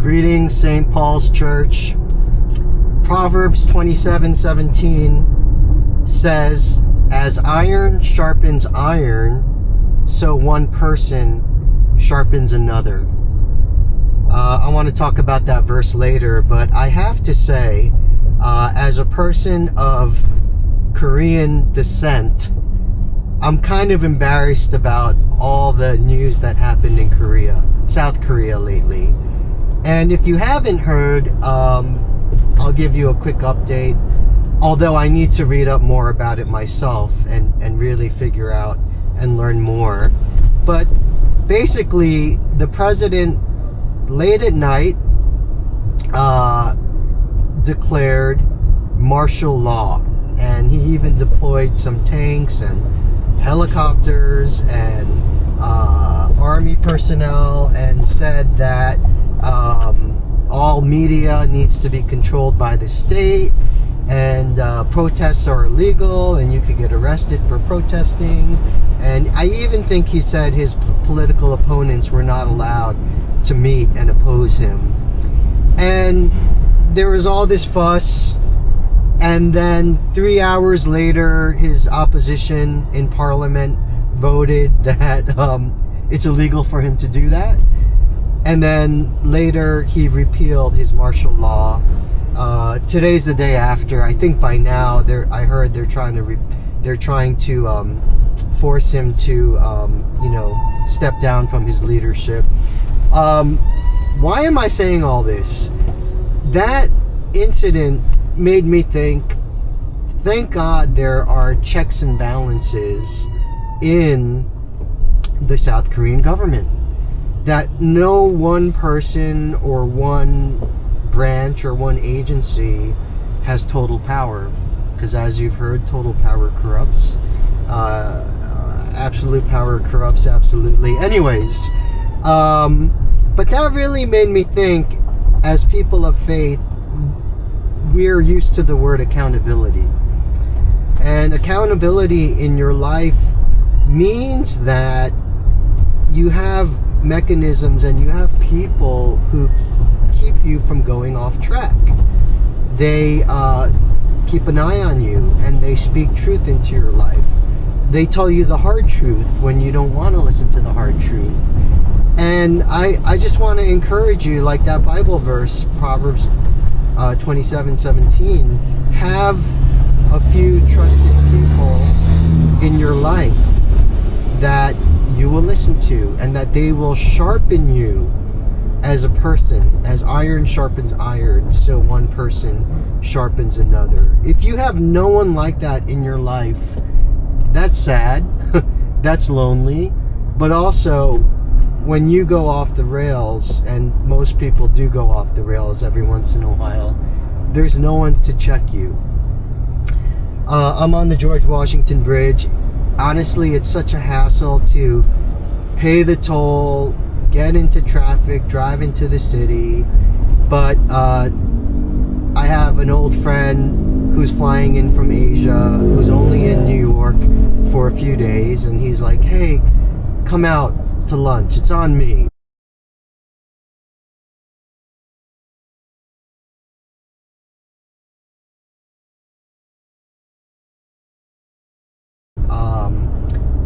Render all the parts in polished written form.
Greetings, St. Paul's Church. Proverbs 27:17 says, "As iron sharpens iron, so one person sharpens another." I want to talk about that verse later, but I have to say, as a person of Korean descent, I'm kind of embarrassed about all the news that happened in South Korea lately. And if you haven't heard, I'll give you a quick update, although I need to read up more about it myself and really figure out and learn more. But basically, the president late at night declared martial law, and he even deployed some tanks and helicopters and army personnel, and said that all media needs to be controlled by the state, and protests are illegal and you could get arrested for protesting. And I even think he said his political opponents were not allowed to meet and oppose him. And there was all this fuss, and then 3 hours later his opposition in parliament voted that it's illegal for him to do that. And then later he repealed his martial law. Today's the day after. I think by now I heard they're trying to force him to step down from his leadership. Why am I saying all this? That incident made me think, thank God there are checks and balances in the South Korean government. That no one person or one branch or one agency has total power. Because as you've heard, total power corrupts. Absolute power corrupts absolutely. Anyways, but that really made me think, as people of faith, we're used to the word accountability. And accountability in your life means that you have mechanisms and you have people who keep you from going off track. They keep an eye on you, and they speak truth into your life. They tell you the hard truth when you don't want to listen to the hard truth. And I just want to encourage you, like that Bible verse, Proverbs 27:17, have a few trusted people in your life that you will listen to, and that they will sharpen you as a person. As iron sharpens iron, so one person sharpens another. If you have no one like that in your life, that's sad. That's lonely. But also, when you go off the rails, and most people do go off the rails every once in a while, there's no one to check you. I'm on the George Washington Bridge. Honestly, it's such a hassle to pay the toll, get into traffic, drive into the city. But I have an old friend who's flying in from Asia, who's only in New York for a few days, and he's like, "Hey, come out to lunch. It's on me."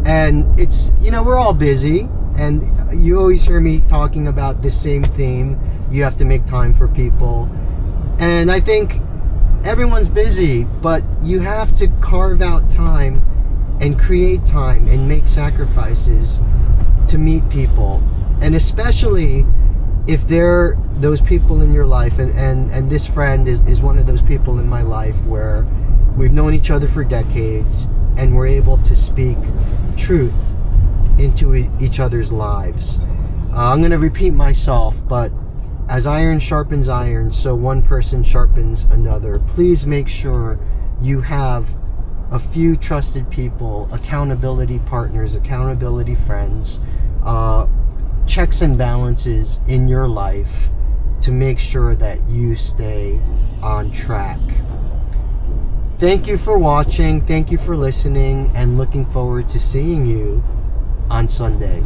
And it's, we're all busy, and you always hear me talking about this same theme. You have to make time for people. And I think everyone's busy, but you have to carve out time and create time and make sacrifices to meet people. And especially if they're those people in your life, and this friend is one of those people in my life where we've known each other for decades, and we're able to speak truth into each other's lives. I'm going to repeat myself, but as iron sharpens iron, so one person sharpens another. Please make sure you have a few trusted people, accountability partners, accountability friends, checks and balances in your life to make sure that you stay on track. Thank you for watching. Thank you for listening, and looking forward to seeing you on Sunday.